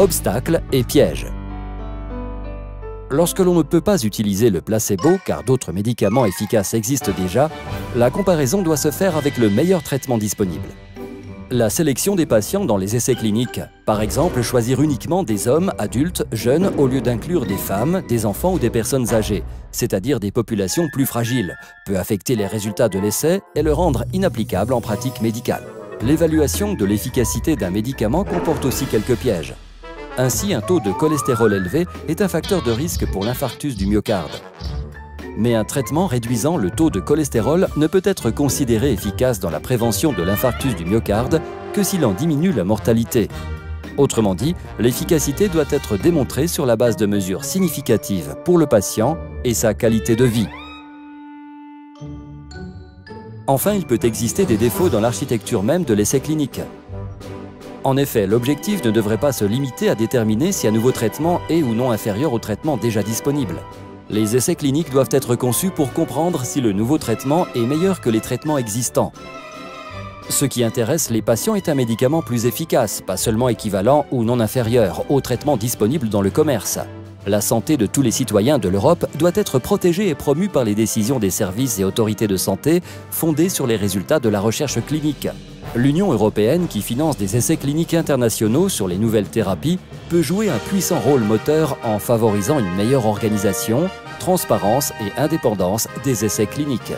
obstacles et pièges. Lorsque l'on ne peut pas utiliser le placebo, car d'autres médicaments efficaces existent déjà, la comparaison doit se faire avec le meilleur traitement disponible. La sélection des patients dans les essais cliniques, par exemple choisir uniquement des hommes adultes jeunes au lieu d'inclure des femmes, des enfants ou des personnes âgées, c'est-à-dire des populations plus fragiles, peut affecter les résultats de l'essai et le rendre inapplicable en pratique médicale. L'évaluation de l'efficacité d'un médicament comporte aussi quelques pièges. Ainsi, un taux de cholestérol élevé est un facteur de risque pour l'infarctus du myocarde. Mais un traitement réduisant le taux de cholestérol ne peut être considéré efficace dans la prévention de l'infarctus du myocarde que s'il en diminue la mortalité. Autrement dit, l'efficacité doit être démontrée sur la base de mesures significatives pour le patient et sa qualité de vie. Enfin, il peut exister des défauts dans l'architecture même de l'essai clinique. En effet, l'objectif ne devrait pas se limiter à déterminer si un nouveau traitement est ou non inférieur au traitement déjà disponible. Les essais cliniques doivent être conçus pour comprendre si le nouveau traitement est meilleur que les traitements existants. Ce qui intéresse les patients est un médicament plus efficace, pas seulement équivalent ou non inférieur aux traitements disponibles dans le commerce. La santé de tous les citoyens de l'Europe doit être protégée et promue par les décisions des services et autorités de santé fondées sur les résultats de la recherche clinique. L'Union européenne, qui finance des essais cliniques internationaux sur les nouvelles thérapies, peut jouer un puissant rôle moteur en favorisant une meilleure organisation, transparence et indépendance des essais cliniques.